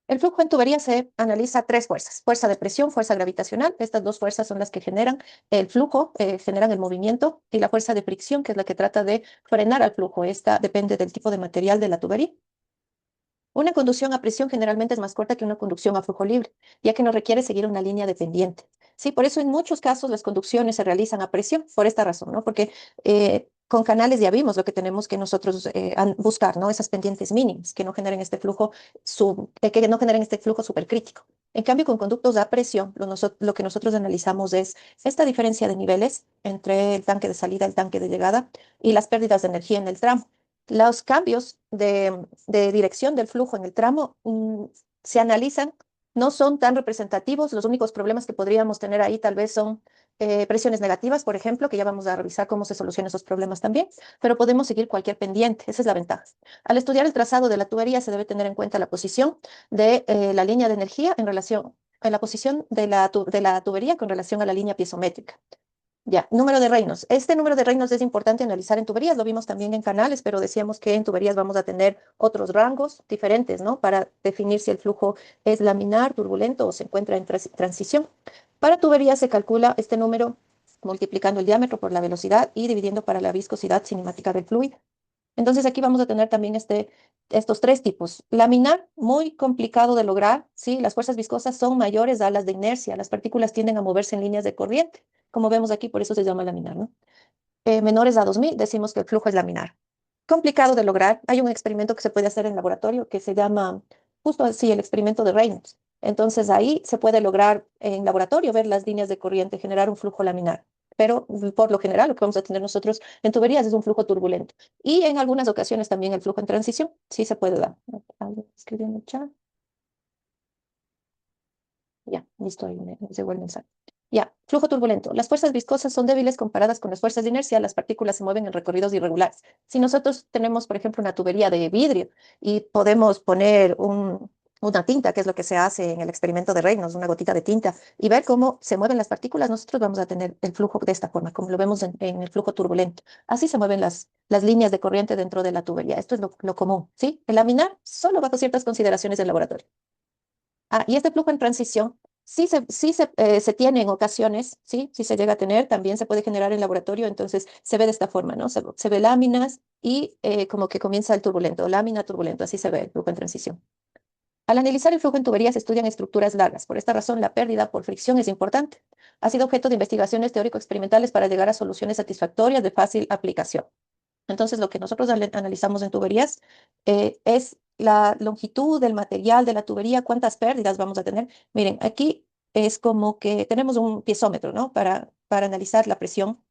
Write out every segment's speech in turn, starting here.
El flujo en tubería se analiza tres fuerzas: fuerza de presión, fuerza gravitacional. Estas dos fuerzas son las que generan el flujo, generan el movimiento, y la fuerza de fricción, que es la que trata de frenar al flujo. Esta depende del tipo de material de la tubería. Una conducción a presión generalmente es más corta que una conducción a flujo libre, ya que no requiere seguir una línea de pendiente. Sí, por eso en muchos casos las conducciones se realizan a presión, por esta razón, ¿no? Porque con canales ya vimos lo que tenemos que nosotros buscar, ¿no? Esas pendientes mínimas que no generen este flujo, que no generen este flujo supercrítico. En cambio, con conductos a presión, lo que nosotros analizamos es esta diferencia de niveles entre el tanque de salida y el tanque de llegada y las pérdidas de energía en el tramo. Los cambios de dirección del flujo en el tramo se analizan, no son tan representativos. Los únicos problemas que podríamos tener ahí tal vez son presiones negativas, por ejemplo, que ya vamos a revisar cómo se solucionan esos problemas también, pero podemos seguir cualquier pendiente. Esa es la ventaja. Al estudiar el trazado de la tubería se debe tener en cuenta la posición de la línea de energía en relación a la posición de la tubería con relación a la línea piezométrica. Ya, número de reinos. Este número de reinos es importante analizar en tuberías, lo vimos también en canales, pero decíamos que en tuberías vamos a tener otros rangos diferentes, ¿no? Para definir si el flujo es laminar, turbulento o se encuentra en transición. Para tuberías se calcula este número multiplicando el diámetro por la velocidad y dividiendo para la viscosidad cinemática del fluido. Entonces aquí vamos a tener también estos tres tipos. Laminar, muy complicado de lograr, ¿sí? Las fuerzas viscosas son mayores a las de inercia. Las partículas tienden a moverse en líneas de corriente, como vemos aquí, por eso se llama laminar, ¿no? Menores a 2000, decimos que el flujo es laminar. Complicado de lograr. Hay un experimento que se puede hacer en laboratorio que se llama justo así, el experimento de Reynolds. Entonces ahí se puede lograr en laboratorio ver las líneas de corriente, generar un flujo laminar. Pero por lo general lo que vamos a tener nosotros en tuberías es un flujo turbulento. Y en algunas ocasiones también el flujo en transición sí se puede dar. ¿Alguien escribió en el chat? Ya, listo, ahí me llegó el mensaje. Ya, flujo turbulento. Las fuerzas viscosas son débiles comparadas con las fuerzas de inercia. Las partículas se mueven en recorridos irregulares. Si nosotros tenemos, por ejemplo, una tubería de vidrio y podemos poner una tinta, que es lo que se hace en el experimento de Reynolds, una gotita de tinta, y ver cómo se mueven las partículas, nosotros vamos a tener el flujo de esta forma, como lo vemos en el flujo turbulento. Así se mueven las líneas de corriente dentro de la tubería. Esto es lo común, ¿sí? El laminar solo bajo ciertas consideraciones del laboratorio. Y este flujo en transición sí se tiene en ocasiones, sí, sí se llega a tener, también se puede generar en laboratorio, entonces se ve de esta forma, ¿no? Se ve láminas y como que comienza el turbulento, lámina turbulento, así se ve el flujo en transición. Al analizar el flujo en tuberías se estudian estructuras largas. Por esta razón, la pérdida por fricción es importante. Ha sido objeto de investigaciones teórico-experimentales para llegar a soluciones satisfactorias de fácil aplicación. Entonces, lo que nosotros analizamos en tuberías es la longitud del material de la tubería, cuántas pérdidas vamos a tener. Miren, aquí es como que tenemos un piezómetro, ¿no? Para analizar la presión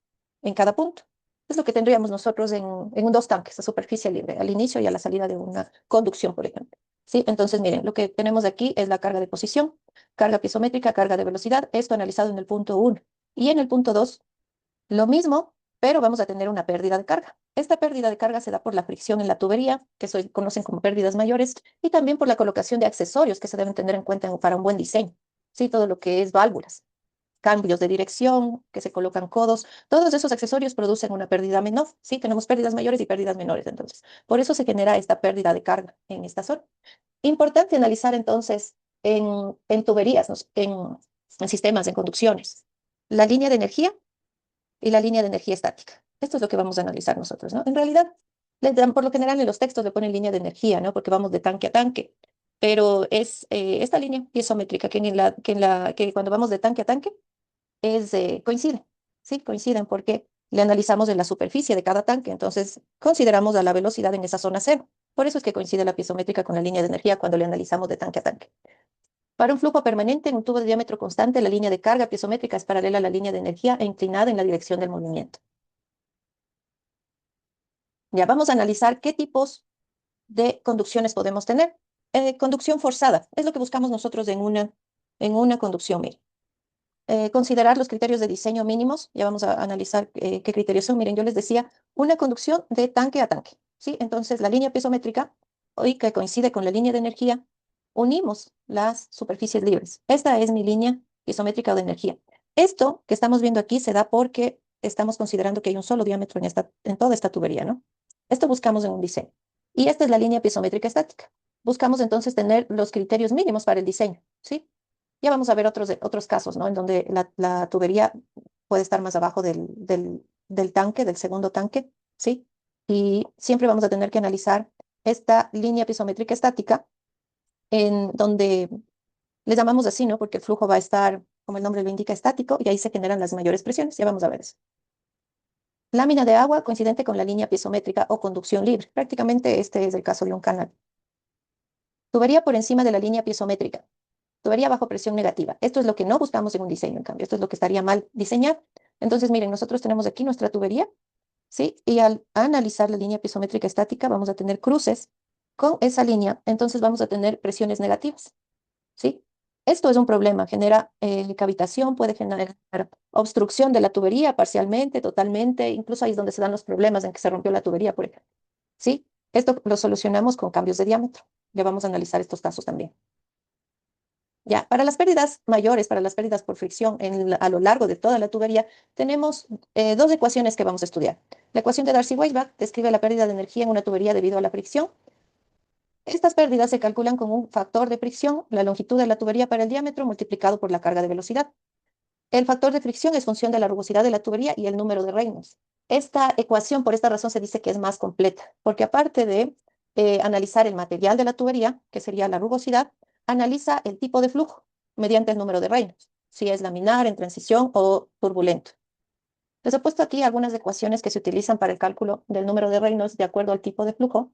en cada punto. Es lo que tendríamos nosotros en dos tanques a superficie libre, al inicio y a la salida de una conducción, por ejemplo. ¿Sí? Entonces, miren, lo que tenemos aquí es la carga de posición, carga piezométrica, carga de velocidad, esto analizado en el punto 1. Y en el punto 2 lo mismo, pero vamos a tener una pérdida de carga. Esta pérdida de carga se da por la fricción en la tubería, que se conocen como pérdidas mayores, y también por la colocación de accesorios que se deben tener en cuenta para un buen diseño. Sí, todo lo que es válvulas, cambios de dirección, que se colocan codos, todos esos accesorios producen una pérdida menor. Sí, tenemos pérdidas mayores y pérdidas menores, entonces. Por eso se genera esta pérdida de carga en esta zona. Importante analizar entonces en tuberías, ¿no? en sistemas, en conducciones, la línea de energía y la línea de energía estática. Esto es lo que vamos a analizar nosotros, ¿no? En realidad, por lo general en los textos le ponen línea de energía, ¿no? Porque vamos de tanque a tanque, pero es esta línea piezométrica que cuando vamos de tanque a tanque coincide, ¿sí? Coinciden porque le analizamos en la superficie de cada tanque, entonces consideramos a la velocidad en esa zona cero. Por eso es que coincide la piezométrica con la línea de energía cuando le analizamos de tanque a tanque. Para un flujo permanente en un tubo de diámetro constante, la línea de carga piezométrica es paralela a la línea de energía e inclinada en la dirección del movimiento. Ya vamos a analizar qué tipos de conducciones podemos tener. Conducción forzada es lo que buscamos nosotros en una conducción. Miren. Considerar los criterios de diseño mínimos. Ya vamos a analizar qué criterios son. Miren, yo les decía una conducción de tanque a tanque. ¿Sí? Entonces, la línea piezométrica, hoy que coincide con la línea de energía, unimos las superficies libres. Esta es mi línea piezométrica de energía. Esto que estamos viendo aquí se da porque estamos considerando que hay un solo diámetro en toda esta tubería, ¿no? Esto buscamos en un diseño. Y esta es la línea piezométrica estática. buscamos entonces tener los criterios mínimos para el diseño, ¿sí? Ya vamos a ver otros casos, ¿no? En donde la tubería puede estar más abajo del tanque, del segundo tanque, ¿sí? Y siempre vamos a tener que analizar esta línea pisométrica estática, en donde le llamamos así, ¿no? Porque el flujo va a estar, como el nombre lo indica, estático, y ahí se generan las mayores presiones. Ya vamos a ver eso. Lámina de agua coincidente con la línea piezométrica o conducción libre. Prácticamente este es el caso de un canal. Tubería por encima de la línea piezométrica. Tubería bajo presión negativa. Esto es lo que no buscamos en un diseño, en cambio. Esto es lo que estaría mal diseñar. Entonces, miren, nosotros tenemos aquí nuestra tubería, ¿sí? Y al analizar la línea piezométrica estática, vamos a tener cruces con esa línea. Entonces, vamos a tener presiones negativas, ¿sí? Esto es un problema. Genera cavitación, puede generar obstrucción de la tubería parcialmente, totalmente. Incluso ahí es donde se dan los problemas en que se rompió la tubería, por ejemplo, ¿sí? Esto lo solucionamos con cambios de diámetro. Ya vamos a analizar estos casos también. Ya, para las pérdidas mayores, para las pérdidas por fricción a lo largo de toda la tubería, tenemos dos ecuaciones que vamos a estudiar. La ecuación de Darcy-Weisbach describe la pérdida de energía en una tubería debido a la fricción. Estas pérdidas se calculan con un factor de fricción, la longitud de la tubería para el diámetro multiplicado por la carga de velocidad. El factor de fricción es función de la rugosidad de la tubería y el número de Reynolds. Esta ecuación, por esta razón, se dice que es más completa, porque aparte de analizar el material de la tubería, que sería la rugosidad, analiza el tipo de flujo mediante el número de Reynolds, si es laminar, en transición o turbulento. Les he puesto aquí algunas ecuaciones que se utilizan para el cálculo del número de Reynolds de acuerdo al tipo de flujo.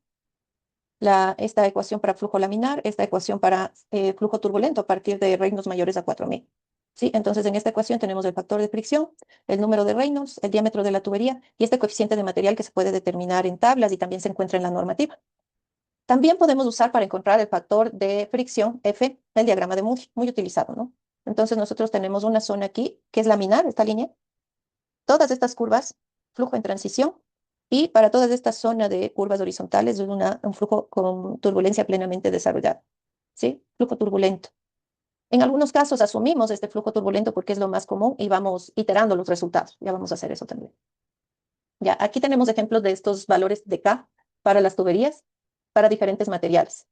Esta ecuación para flujo laminar, esta ecuación para flujo turbulento a partir de Reynolds mayores a 4000. ¿Sí? Entonces, en esta ecuación tenemos el factor de fricción, el número de Reynolds, el diámetro de la tubería y este coeficiente de material que se puede determinar en tablas y también se encuentra en la normativa. También podemos usar para encontrar el factor de fricción, F, el diagrama de Moody, muy utilizado, ¿no? Entonces, nosotros tenemos una zona aquí que es laminar, esta línea, todas estas curvas, flujo en transición, y para toda esta zona de curvas horizontales es un flujo con turbulencia plenamente desarrollada, ¿sí? Flujo turbulento. En algunos casos asumimos este flujo turbulento porque es lo más común y vamos iterando los resultados. Ya vamos a hacer eso también. Ya, aquí tenemos ejemplos de estos valores de K para las tuberías, para diferentes materiales.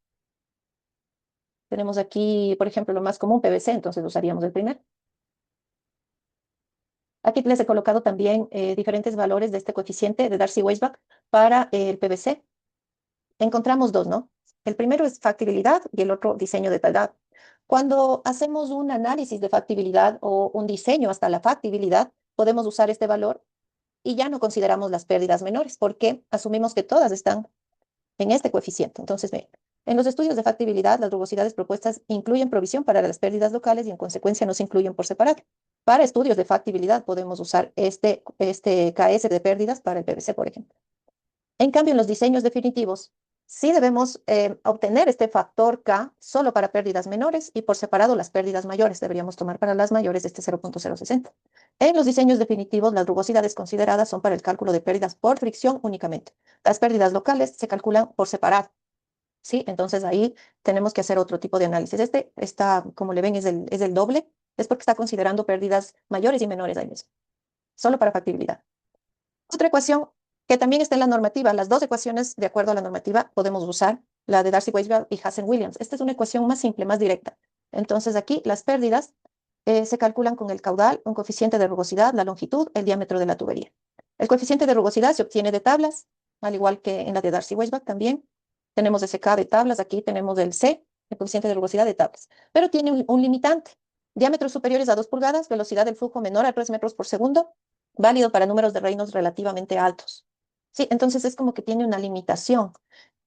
Tenemos aquí, por ejemplo, lo más común, PVC, entonces usaríamos el primero. Aquí les he colocado también diferentes valores de este coeficiente de Darcy-Weisbach para el PVC. Encontramos dos, ¿no? El primero es factibilidad y el otro diseño de taldad. Cuando hacemos un análisis de factibilidad o un diseño hasta la factibilidad, podemos usar este valor y ya no consideramos las pérdidas menores porque asumimos que todas están en este coeficiente. Entonces, en los estudios de factibilidad, las rugosidades propuestas incluyen provisión para las pérdidas locales y en consecuencia no se incluyen por separado. Para estudios de factibilidad podemos usar este KS de pérdidas para el PVC, por ejemplo. En cambio, en los diseños definitivos, sí debemos obtener este factor K solo para pérdidas menores y por separado las pérdidas mayores. Deberíamos tomar para las mayores este 0.060. En los diseños definitivos, las rugosidades consideradas son para el cálculo de pérdidas por fricción únicamente. Las pérdidas locales se calculan por separado. ¿Sí? Entonces ahí tenemos que hacer otro tipo de análisis. Este está, como le ven, es el doble. Es porque está considerando pérdidas mayores y menores ahí mismo. Solo para factibilidad. Otra ecuación que también está en la normativa, las dos ecuaciones de acuerdo a la normativa podemos usar, la de Darcy-Weisbach y Hazen-Williams. Esta es una ecuación más simple, más directa. Entonces aquí las pérdidas se calculan con el caudal, un coeficiente de rugosidad, la longitud, el diámetro de la tubería. El coeficiente de rugosidad se obtiene de tablas, al igual que en la de Darcy-Weisbach también. Tenemos ese K de tablas, aquí tenemos el C, el coeficiente de rugosidad de tablas. Pero tiene un limitante. Diámetros superiores a 2 pulgadas, velocidad del flujo menor a 3 metros por segundo, válido para números de Reynolds relativamente altos. Sí, entonces es como que tiene una limitación.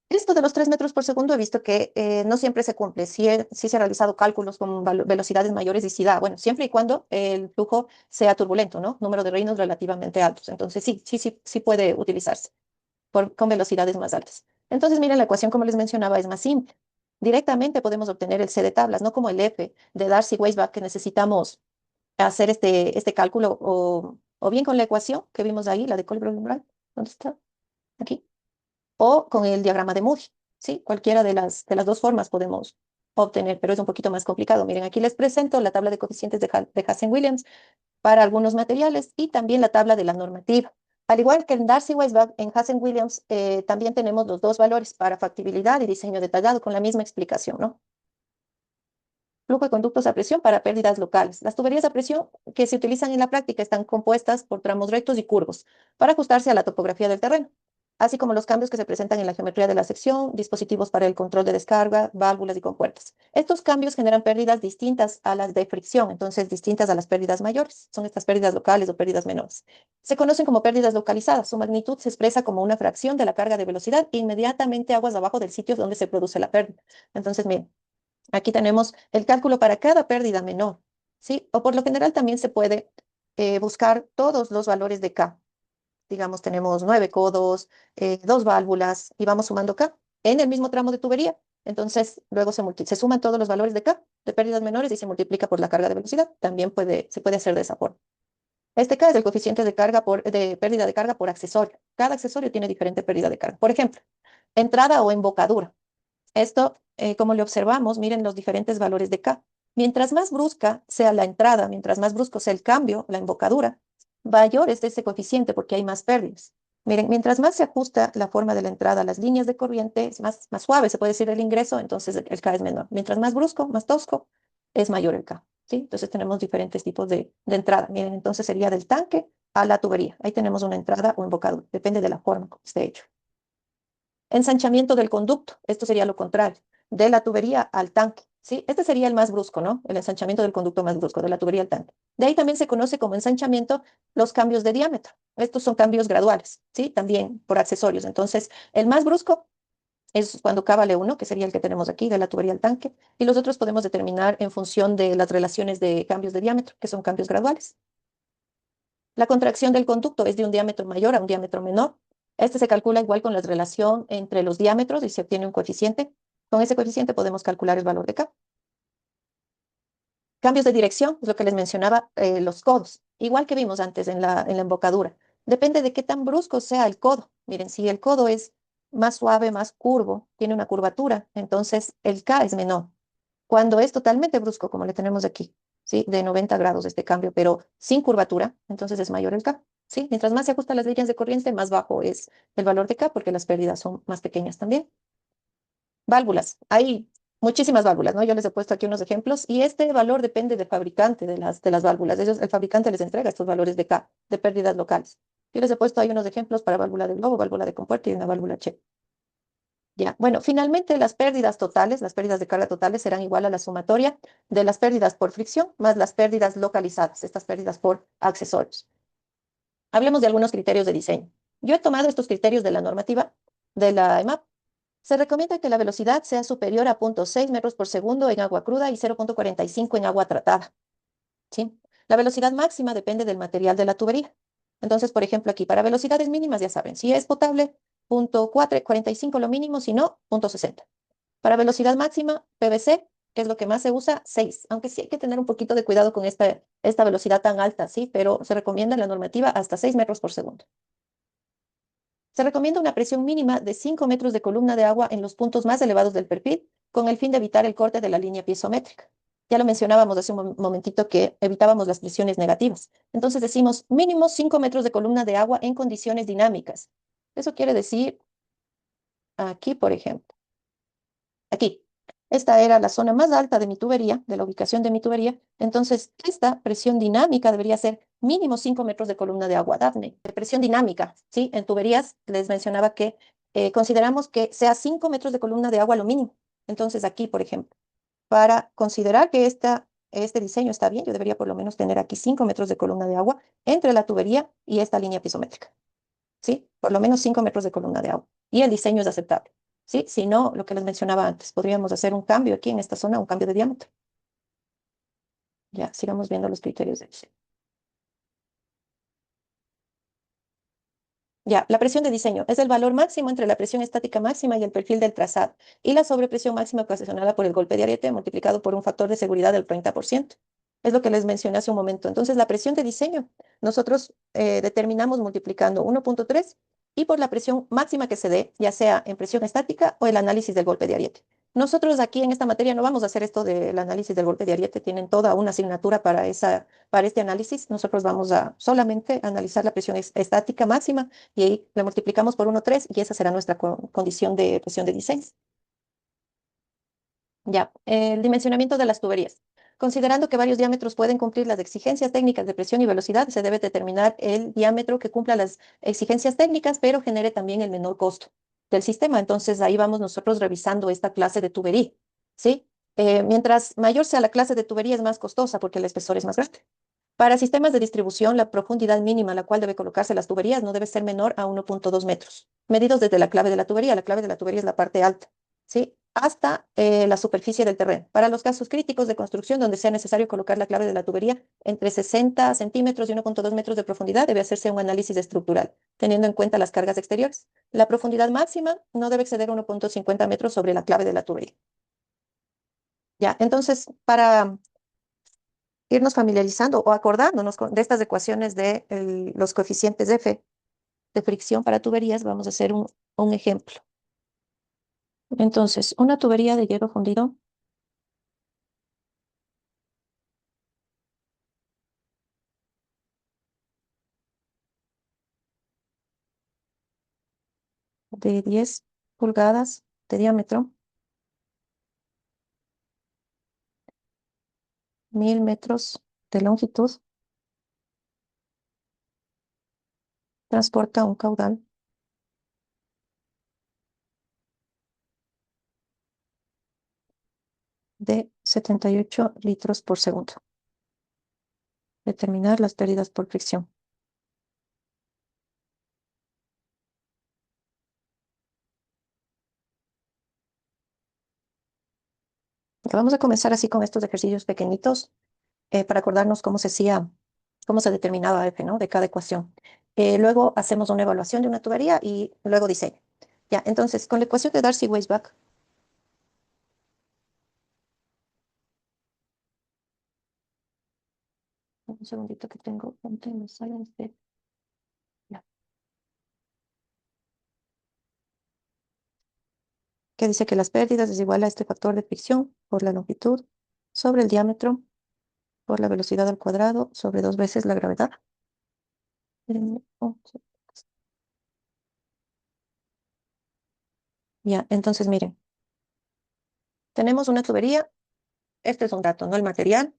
Esto de los 3 metros por segundo he visto que no siempre se cumple. Sí se han realizado cálculos con velocidades mayores y sí da, bueno, siempre y cuando el flujo sea turbulento, ¿no? Número de Reynolds relativamente altos. Entonces sí puede utilizarse con velocidades más altas. Entonces, miren, la ecuación, como les mencionaba, es más simple. Directamente podemos obtener el C de tablas, no como el F de Darcy-Weisbach, que necesitamos hacer este cálculo o bien con la ecuación que vimos ahí, la de Colbrelli-Wright, ¿dónde está? Aquí. O con el diagrama de Moody, ¿sí? Cualquiera de las dos formas podemos obtener, pero es un poquito más complicado. Miren, aquí les presento la tabla de coeficientes de Hazen-Williams para algunos materiales y también la tabla de la normativa. Al igual que en Darcy Weisbach, en Hazen Williams también tenemos los dos valores para factibilidad y diseño detallado con la misma explicación, ¿no? Flujo de conductos a presión para pérdidas locales. Las tuberías a presión que se utilizan en la práctica están compuestas por tramos rectos y curvos para ajustarse a la topografía del terreno, así como los cambios que se presentan en la geometría de la sección, dispositivos para el control de descarga, válvulas y compuertas. Estos cambios generan pérdidas distintas a las de fricción, entonces distintas a las pérdidas mayores. Son estas pérdidas locales o pérdidas menores. Se conocen como pérdidas localizadas. Su magnitud se expresa como una fracción de la carga de velocidad inmediatamente aguas abajo del sitio donde se produce la pérdida. Entonces, miren. Aquí tenemos el cálculo para cada pérdida menor, ¿sí? O por lo general también se puede buscar todos los valores de K. Digamos, tenemos 9 codos, 2 válvulas y vamos sumando K en el mismo tramo de tubería. Entonces, luego se suman todos los valores de K de pérdidas menores y se multiplica por la carga de velocidad. También se puede hacer de esa forma. Este K es el coeficiente de pérdida de carga por accesorio. Cada accesorio tiene diferente pérdida de carga. Por ejemplo, entrada o embocadura. Esto, como le observamos, miren los diferentes valores de K. Mientras más brusca sea la entrada, mientras más brusco sea el cambio, la embocadura, mayor es ese coeficiente porque hay más pérdidas. Miren, mientras más se ajusta la forma de la entrada a las líneas de corriente, es más suave, se puede decir el ingreso, entonces el K es menor. Mientras más brusco, más tosco, es mayor el K. ¿Sí? Entonces tenemos diferentes tipos de entrada. Miren, entonces sería del tanque a la tubería. Ahí tenemos una entrada o embocadura, depende de la forma como esté hecho. Ensanchamiento del conducto, esto sería lo contrario, de la tubería al tanque, ¿sí? Este sería el más brusco, ¿no? El ensanchamiento del conducto más brusco, de la tubería al tanque. De ahí también se conoce como ensanchamiento los cambios de diámetro. Estos son cambios graduales, ¿sí? También por accesorios. Entonces, el más brusco es cuando K vale 1, que sería el que tenemos aquí, de la tubería al tanque, y los otros podemos determinar en función de las relaciones de cambios de diámetro, que son cambios graduales. La contracción del conducto es de un diámetro mayor a un diámetro menor. Este se calcula igual con la relación entre los diámetros y se obtiene un coeficiente. Con ese coeficiente podemos calcular el valor de K. Cambios de dirección, es lo que les mencionaba, los codos. Igual que vimos antes en la embocadura. Depende de qué tan brusco sea el codo. Miren, si el codo es más suave, más curvo, tiene una curvatura, entonces el K es menor. Cuando es totalmente brusco, como le tenemos aquí, ¿sí? De 90 grados este cambio, pero sin curvatura, entonces es mayor el K, ¿sí? Mientras más se ajustan las líneas de corriente, más bajo es el valor de K, porque las pérdidas son más pequeñas también. Válvulas, hay muchísimas válvulas, ¿no? Yo les he puesto aquí unos ejemplos, y este valor depende del fabricante de las válvulas. El fabricante les entrega estos valores de K, de pérdidas locales. Yo les he puesto ahí unos ejemplos para válvula de globo, válvula de compuerta y una válvula Che. Ya, bueno, finalmente las pérdidas totales, las pérdidas de carga totales serán igual a la sumatoria de las pérdidas por fricción más las pérdidas localizadas, estas pérdidas por accesorios. Hablemos de algunos criterios de diseño. Yo he tomado estos criterios de la normativa de la EMAP. Se recomienda que la velocidad sea superior a 0,6 metros por segundo en agua cruda y 0,45 en agua tratada, ¿sí? La velocidad máxima depende del material de la tubería. Entonces, por ejemplo, aquí para velocidades mínimas, ya saben, si es potable, 0,45 lo mínimo, si no, 0,60. Para velocidad máxima, PVC, que es lo que más se usa, 6. Aunque sí hay que tener un poquito de cuidado con esta velocidad tan alta, ¿sí? Pero se recomienda en la normativa hasta 6 metros por segundo. Se recomienda una presión mínima de 5 metros de columna de agua en los puntos más elevados del perfil, con el fin de evitar el corte de la línea piezométrica. Ya lo mencionábamos hace un momentito que evitábamos las presiones negativas. Entonces decimos mínimo 5 metros de columna de agua en condiciones dinámicas. Eso quiere decir aquí, por ejemplo. Aquí. Esta era la zona más alta de mi tubería, de la ubicación de mi tubería. Entonces, esta presión dinámica debería ser mínimo 5 metros de columna de agua, Daphne. De presión dinámica, ¿sí? En tuberías les mencionaba que consideramos que sea 5 metros de columna de agua lo mínimo. Entonces, aquí, por ejemplo, para considerar que este diseño está bien, yo debería por lo menos tener aquí 5 metros de columna de agua entre la tubería y esta línea pisométrica. ¿Sí? Por lo menos 5 metros de columna de agua. Y el diseño es aceptable, ¿sí? Si no, lo que les mencionaba antes, podríamos hacer un cambio aquí en esta zona, un cambio de diámetro. Ya, sigamos viendo los criterios de diseño. Ya, la presión de diseño es el valor máximo entre la presión estática máxima y el perfil del trazado, y la sobrepresión máxima ocasionada por el golpe de ariete multiplicado por un factor de seguridad del 30%. Es lo que les mencioné hace un momento. Entonces, la presión de diseño, nosotros determinamos multiplicando 1,3 y por la presión máxima que se dé, ya sea en presión estática o el análisis del golpe de ariete. Nosotros aquí en esta materia no vamos a hacer esto del análisis del golpe de ariete, tienen toda una asignatura para este análisis. Nosotros vamos a solamente analizar la presión estática máxima y ahí la multiplicamos por 1,3 y esa será nuestra condición de presión de diseño. Ya, el dimensionamiento de las tuberías. Considerando que varios diámetros pueden cumplir las exigencias técnicas de presión y velocidad, se debe determinar el diámetro que cumpla las exigencias técnicas, pero genere también el menor costo del sistema. Entonces, ahí vamos nosotros revisando esta clase de tubería, ¿sí? Mientras mayor sea la clase de tubería, es más costosa porque el espesor es más grande. Para sistemas de distribución, la profundidad mínima a la cual debe colocarse las tuberías no debe ser menor a 1,2 metros, medidos desde la clave de la tubería. La clave de la tubería es la parte alta, ¿sí? Hasta la superficie del terreno. Para los casos críticos de construcción donde sea necesario colocar la clave de la tubería entre 60 centímetros y 1,2 metros de profundidad, debe hacerse un análisis estructural, teniendo en cuenta las cargas exteriores. La profundidad máxima no debe exceder 1,50 metros sobre la clave de la tubería. Ya, entonces, para irnos familiarizando o acordándonos de estas ecuaciones de los coeficientes F de fricción para tuberías, vamos a hacer un ejemplo. Entonces, una tubería de hierro fundido de 10 pulgadas de diámetro, 1.000 metros de longitud, transporta un caudal de 78 litros por segundo. Determinar las pérdidas por fricción. Vamos a comenzar así con estos ejercicios pequeñitos para acordarnos cómo se hacía, cómo se determinaba F, ¿no? De cada ecuación. Luego hacemos una evaluación de una tubería y luego diseño. Ya, entonces, con la ecuación de Darcy-Weisbach, un segundito que tengo, no sale este. Ya, que dice que las pérdidas es igual a este factor de fricción por la longitud sobre el diámetro por la velocidad al cuadrado sobre 2 veces la gravedad. Ya, entonces miren, tenemos una tubería, este es un dato, ¿no? El material,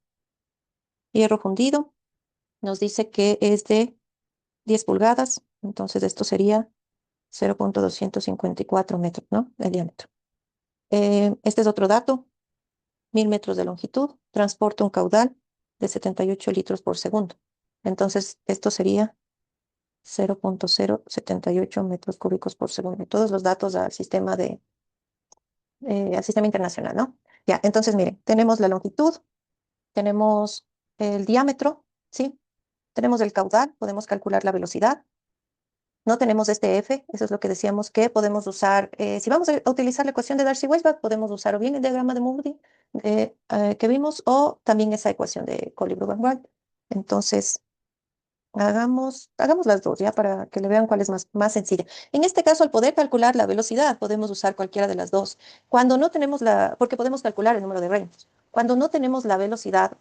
hierro fundido, nos dice que es de 10 pulgadas, entonces esto sería 0,254 metros, ¿no? El diámetro. Este es otro dato, 1.000 metros de longitud, transporta un caudal de 78 litros por segundo. Entonces, esto sería 0,078 metros cúbicos por segundo. Todos los datos al sistema internacional, ¿no? Ya, entonces miren, tenemos la longitud, tenemos el diámetro, ¿sí? Tenemos el caudal, podemos calcular la velocidad. No tenemos este F, eso es lo que decíamos que podemos usar. Si vamos a utilizar la ecuación de Darcy-Weisbach, podemos usar o bien el diagrama de Moody que vimos o también esa ecuación de Collie-Brugan-Wright. Entonces, hagamos las dos, ya para que le vean cuál es más sencilla. En este caso, al poder calcular la velocidad, podemos usar cualquiera de las dos. Cuando no tenemos porque podemos calcular el número de reinos. Cuando no tenemos la velocidad,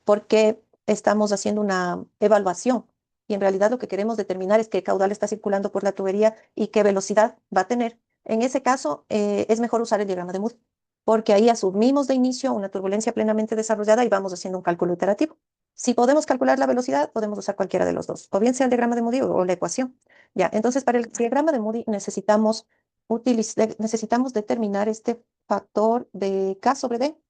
porque estamos haciendo una evaluación y en realidad lo que queremos determinar es qué caudal está circulando por la tubería y qué velocidad va a tener. En ese caso, es mejor usar el diagrama de Moody, porque ahí asumimos de inicio una turbulencia plenamente desarrollada y vamos haciendo un cálculo iterativo. Si podemos calcular la velocidad, podemos usar cualquiera de los dos, o bien sea el diagrama de Moody o la ecuación. Ya, entonces para el diagrama de Moody necesitamos determinar este factor de K sobre D.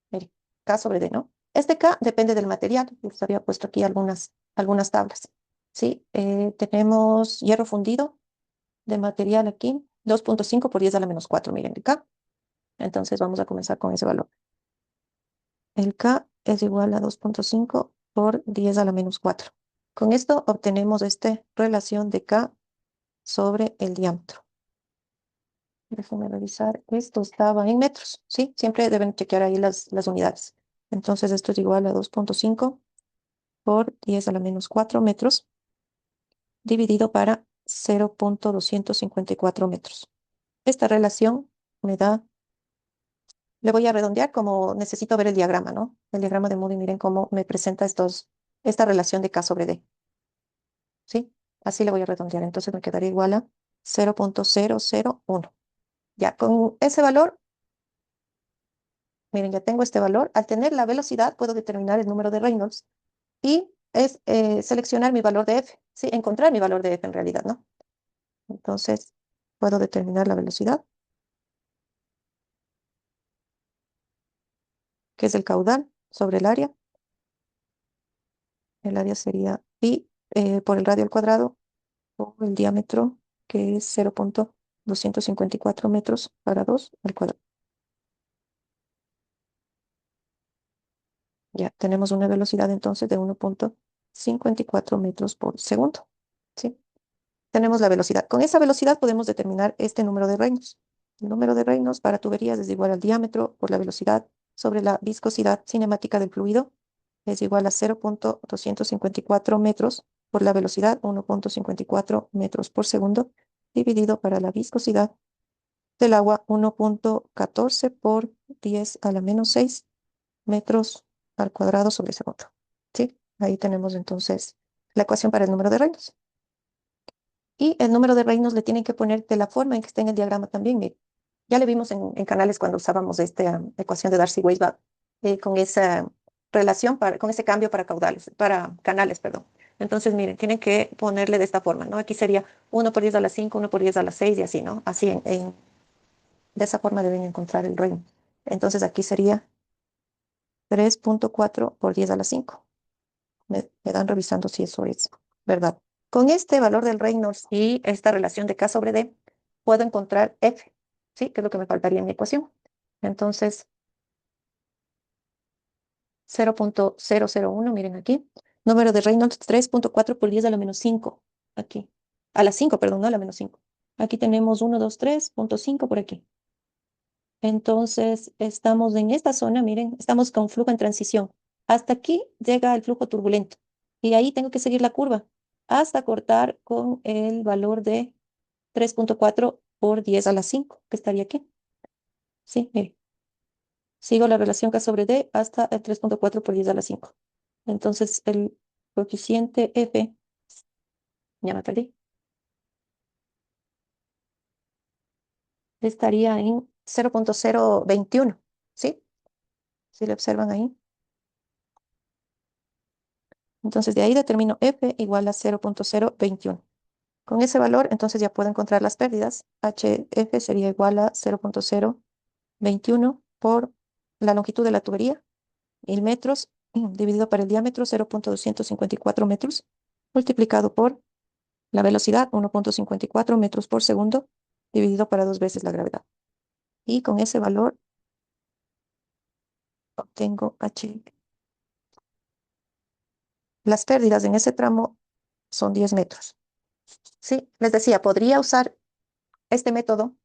Mire, K sobre D, ¿no? Este K depende del material. Les había puesto aquí algunas tablas. ¿Sí? Tenemos hierro fundido de material aquí, 2,5 por 10 a la menos 4, miren el K. Entonces vamos a comenzar con ese valor. El K es igual a 2,5 por 10 a la menos 4. Con esto obtenemos esta relación de K sobre el diámetro. Déjenme revisar. Esto estaba en metros, ¿sí? Siempre deben chequear ahí las unidades. Entonces esto es igual a 2,5 por 10 a la menos 4 metros dividido para 0,254 metros. Esta relación me da, le voy a redondear como necesito ver el diagrama, ¿no? El diagrama de Moody, miren cómo me presenta esta relación de K sobre D, ¿sí? Así le voy a redondear, entonces me quedaría igual a 0.001. Ya, con ese valor, miren, ya tengo este valor. Al tener la velocidad, puedo determinar el número de Reynolds y es seleccionar mi valor de F, ¿sí? Encontrar mi valor de F en realidad, ¿no? Entonces, puedo determinar la velocidad, que es el caudal sobre el área. El área sería pi por el radio al cuadrado o el diámetro, que es 0.254 metros para 2 al cuadrado. Ya tenemos una velocidad entonces de 1.54 metros por segundo, ¿sí? Tenemos la velocidad. Con esa velocidad podemos determinar este número de Reynolds. El número de Reynolds para tuberías es igual al diámetro por la velocidad sobre la viscosidad cinemática del fluido, es igual a 0.254 metros por la velocidad 1.54 metros por segundo, dividido para la viscosidad del agua 1.14 por 10 a la menos 6 metros al cuadrado sobre segundo. ¿Sí? Ahí tenemos entonces la ecuación para el número de Reynolds. Y el número de reinos le tienen que poner de la forma en que está en el diagrama también. Mire. Ya le vimos en canales cuando usábamos esta ecuación de Darcy-Weisbach con esa relación, con ese cambio para caudales, para canales, perdón. Entonces, miren, tienen que ponerle de esta forma, ¿no? Aquí sería 1 por 10 a la 5, 1 por 10 a la 6 y así, ¿no? Así, de esa forma deben encontrar el reino. Entonces, aquí sería 3.4 por 10 a la 5. Me dan revisando si eso es verdad. Con este valor del Reynolds y esta relación de K sobre D, puedo encontrar F, ¿sí? Que es lo que me faltaría en mi ecuación. Entonces, 0.001, miren aquí. Número de Reynolds, 3.4 por 10 a la menos 5. Aquí. A la 5, perdón, no a la menos 5. Aquí tenemos 1, 2, 3.5 por aquí. Entonces, estamos en esta zona, miren, estamos con flujo en transición. Hasta aquí llega el flujo turbulento. Y ahí tengo que seguir la curva hasta cortar con el valor de 3.4 por 10 a la 5, que estaría aquí. Sí, mire. Sigo la relación K sobre D hasta el 3.4 por 10 a la 5. Entonces, el coeficiente F, ya me perdí, estaría en 0.021. ¿Sí? Si le observan ahí. Entonces, de ahí determino F igual a 0.021. Con ese valor, entonces ya puedo encontrar las pérdidas. HF sería igual a 0.021 por la longitud de la tubería, 1000 metros, dividido por el diámetro, 0.254 metros, multiplicado por la velocidad, 1.54 metros por segundo, dividido para 2 veces la gravedad. Y con ese valor obtengo H. Las pérdidas en ese tramo son 10 metros. Sí, les decía, podría usar este método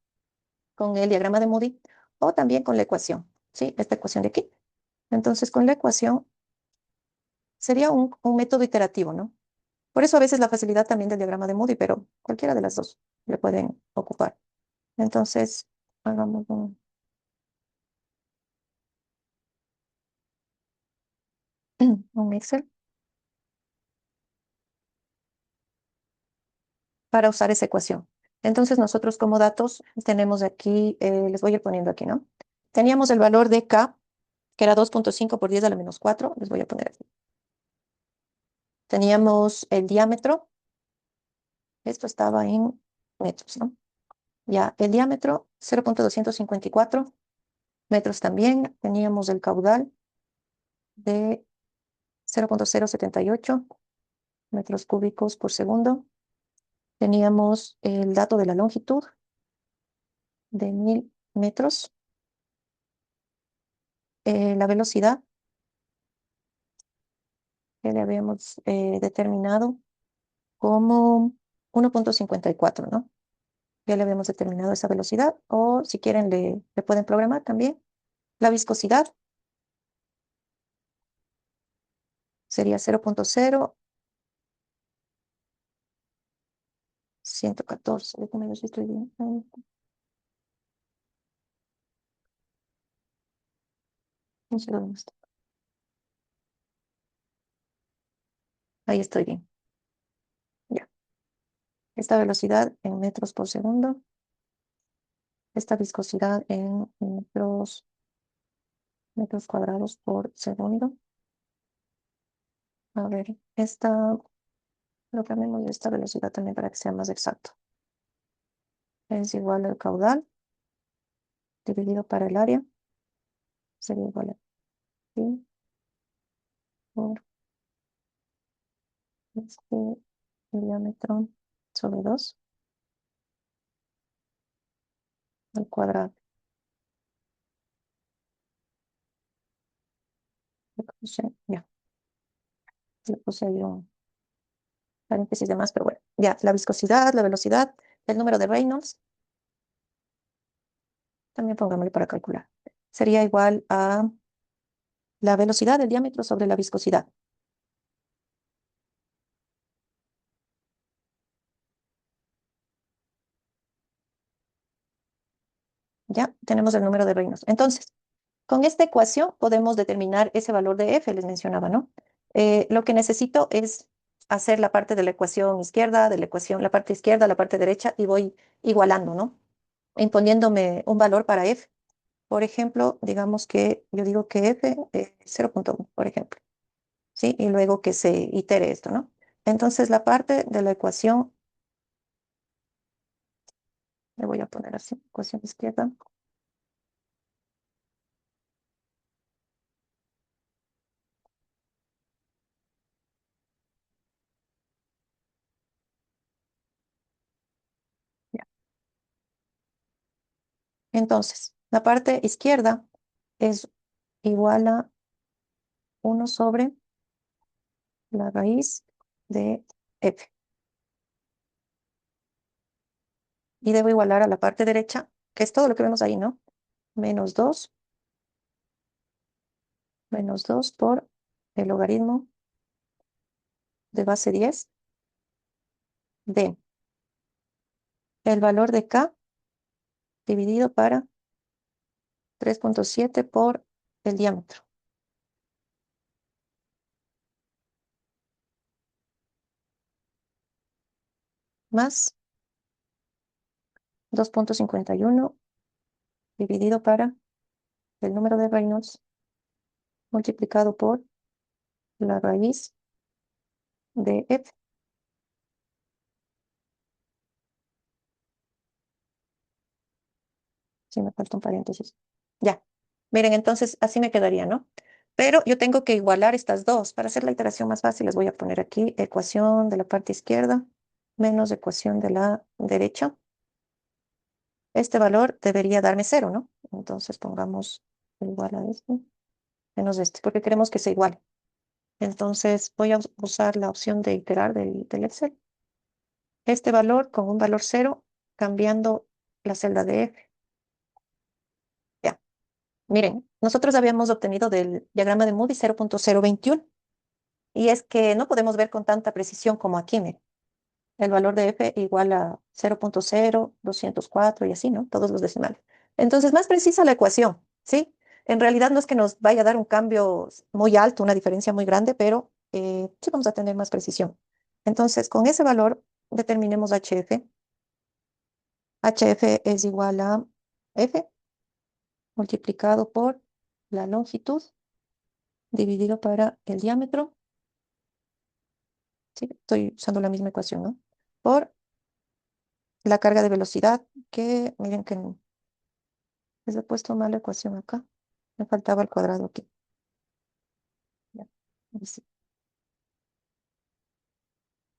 con el diagrama de Moody o también con la ecuación, ¿sí? Esta ecuación de aquí. Entonces, con la ecuación sería un método iterativo, ¿no? Por eso a veces la facilidad también del diagrama de Moody, pero cualquiera de las dos le pueden ocupar. Entonces, hagamos un Excel para usar esa ecuación. Entonces, nosotros como datos tenemos aquí, les voy a ir poniendo aquí, ¿no? Teníamos el valor de K, que era 2.5 por 10 a la menos 4, les voy a poner aquí. Teníamos el diámetro, esto estaba en metros, ¿no? Ya, el diámetro, 0.254 metros también. Teníamos el caudal de 0.078 metros cúbicos por segundo. Teníamos el dato de la longitud de 1000 metros. La velocidad que le habíamos determinado como 1.54, ¿no? Ya le habíamos determinado esa velocidad, o si quieren le pueden programar también. La viscosidad sería 0.0114, déjame ver si estoy bien. No sé dónde está. Ahí estoy bien. Ya. Esta velocidad en metros por segundo. Esta viscosidad en metros cuadrados por segundo. A ver, lo cambiamos de esta velocidad también para que sea más exacto. Es igual al caudal dividido para el área. Sería igual a pi por este diámetro sobre 2 al cuadrado. Ya, le puse ahí un paréntesis de más, pero bueno. Ya, la viscosidad, la velocidad, el número de Reynolds, también pongámosle para calcular. Sería igual a la velocidad del diámetro sobre la viscosidad. Ya, tenemos el número de Reynolds. Entonces, con esta ecuación podemos determinar ese valor de F, les mencionaba, ¿no? Lo que necesito es hacer la parte de la ecuación izquierda, de la ecuación, la parte izquierda, la parte derecha, y voy igualando, ¿no? Imponiéndome un valor para F. Por ejemplo, digamos que yo digo que F es 0,1, por ejemplo, ¿sí? Y luego que se itere esto, ¿no? Entonces, la parte de la ecuación, le voy a poner así, ecuación izquierda. Ya. Entonces, la parte izquierda es igual a 1 sobre la raíz de F. Y debo igualar a la parte derecha, que es todo lo que vemos ahí, ¿no? Menos 2 por el logaritmo de base 10 de el valor de K dividido para 3,7 por el diámetro. Más 2,51 dividido para el número de Reynolds multiplicado por la raíz de F. Sí, me falta un paréntesis. Ya. Miren, entonces así me quedaría, ¿no? Pero yo tengo que igualar estas dos. Para hacer la iteración más fácil, les voy a poner aquí ecuación de la parte izquierda menos ecuación de la derecha. Este valor debería darme 0, ¿no? Entonces pongamos igual a este menos este, porque queremos que sea igual. Entonces voy a usar la opción de iterar del Excel. Este valor con un valor 0, cambiando la celda de F. Ya. Miren, nosotros habíamos obtenido del diagrama de Moody 0,021. Y es que no podemos ver con tanta precisión como aquí, miren. El valor de F igual a 0,0204 y así, ¿no? Todos los decimales. Entonces, más precisa la ecuación, ¿sí? En realidad no es que nos vaya a dar un cambio muy alto, una diferencia muy grande, pero sí vamos a tener más precisión. Entonces, con ese valor determinemos HF. HF es igual a F multiplicado por la longitud dividido para el diámetro. Sí, estoy usando la misma ecuación, ¿no? Por la carga de velocidad, que miren que les he puesto mal la ecuación acá. Me faltaba el cuadrado aquí. Ya. Y sí,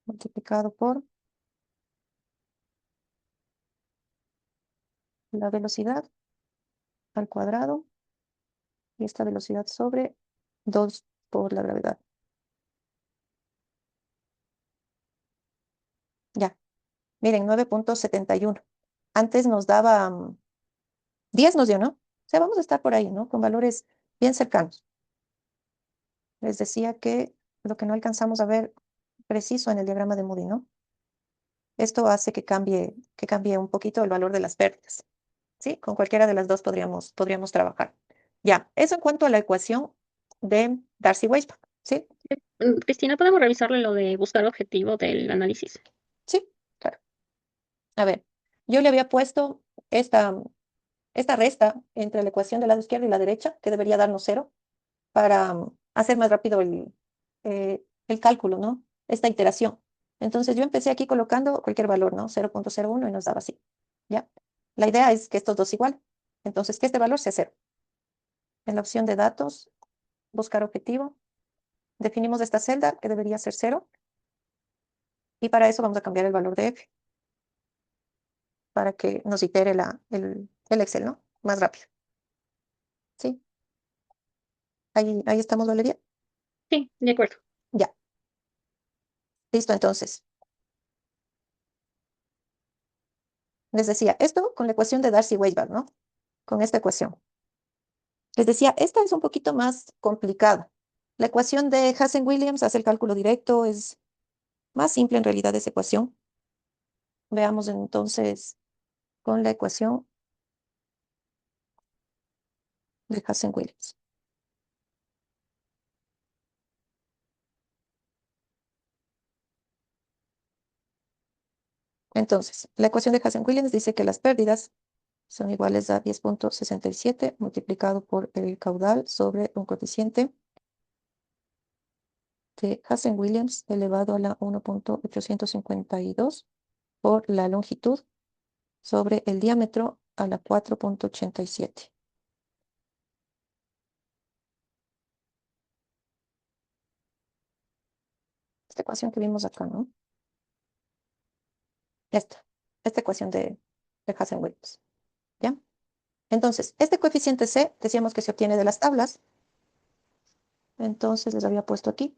multiplicado por la velocidad al cuadrado y esta velocidad sobre 2 por la gravedad. Ya, miren, 9,71. Antes nos daba 10 nos dio, ¿no? O sea, vamos a estar por ahí, ¿no? Con valores bien cercanos. Les decía que lo que no alcanzamos a ver preciso en el diagrama de Moody, ¿no? Esto hace que cambie un poquito el valor de las pérdidas, ¿sí? Con cualquiera de las dos podríamos trabajar. Ya, eso en cuanto a la ecuación de Darcy-Weisbach, ¿sí? Cristina, ¿podemos revisarle lo de buscar objetivo del análisis? Sí, claro. A ver, yo le había puesto esta, esta resta entre la ecuación del lado izquierdo y la derecha, que debería darnos cero, para hacer más rápido el cálculo, ¿no? Esta iteración. Entonces yo empecé aquí colocando cualquier valor, ¿no? 0.01 y nos daba así, ¿ya? La idea es que estos dos igual. Entonces, que este valor sea cero. En la opción de datos, buscar objetivo, definimos esta celda que debería ser cero y para eso vamos a cambiar el valor de f para que nos itere el Excel, ¿no? Más rápido, ¿sí? Ahí estamos, Valeria. Sí, de acuerdo. Ya, listo, entonces. Les decía, esto con la ecuación de Darcy-Weisbach, ¿no? Con esta ecuación. Les decía, esta es un poquito más complicada. La ecuación de Hassen-Williams hace el cálculo directo, es más simple en realidad esa ecuación. Veamos entonces con la ecuación de Hassen-Williams. Entonces, la ecuación de Hassen-Williams dice que las pérdidas son iguales a 10.67 multiplicado por el caudal sobre un coeficiente de Hassen-Williams elevado a la 1.852 por la longitud sobre el diámetro a la 4.87. Esta ecuación que vimos acá, ¿no? Esta ecuación de Hassen-Williams, ¿ya? Entonces, este coeficiente C, decíamos que se obtiene de las tablas, entonces les había puesto aquí.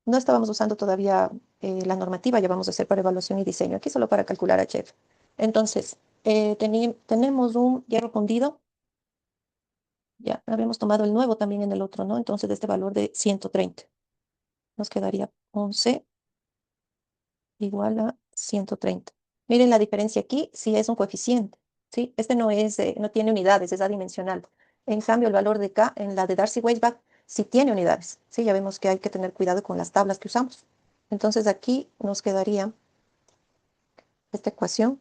No estábamos usando todavía la normativa, ya vamos a hacer para evaluación y diseño, aquí solo para calcular HF. Entonces, tenemos un hierro fundido, ya habíamos tomado el nuevo también en el otro, ¿no? Entonces, de este valor de 130, nos quedaría 11 igual a 130. Miren la diferencia aquí, si es un coeficiente, ¿sí? Este no es, no tiene unidades, es adimensional. En cambio, el valor de K en la de Darcy-Weisbach sí tiene unidades, ¿sí? Ya vemos que hay que tener cuidado con las tablas que usamos. Entonces aquí nos quedaría esta ecuación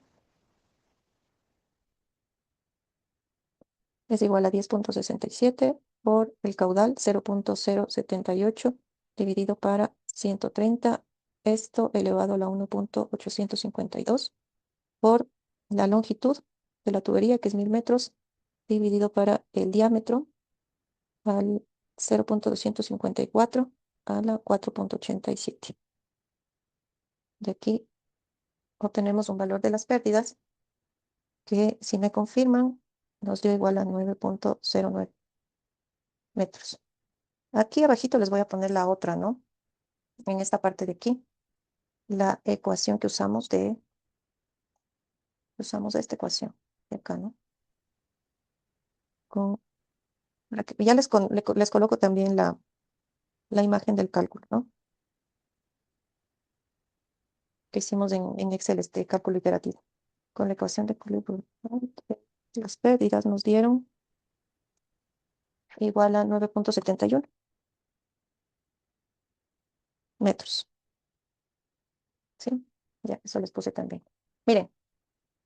es igual a 10.67 por el caudal 0.078 dividido para 130, esto elevado a la 1.852 por la longitud de la tubería, que es 1000 metros, dividido para el diámetro al 0.254 a la 4.87. De aquí obtenemos un valor de las pérdidas que, si me confirman, nos dio igual a 9.09 metros. Aquí abajito les voy a poner la otra, ¿no? En esta parte de aquí, la ecuación que usamos esta ecuación de acá, ¿no? Con ya les coloco también la imagen del cálculo, ¿no? Que hicimos en Excel, este cálculo iterativo. Con la ecuación de equilibrio, las pérdidas nos dieron igual a 9.71 metros, ¿sí? Ya, eso les puse también. Miren,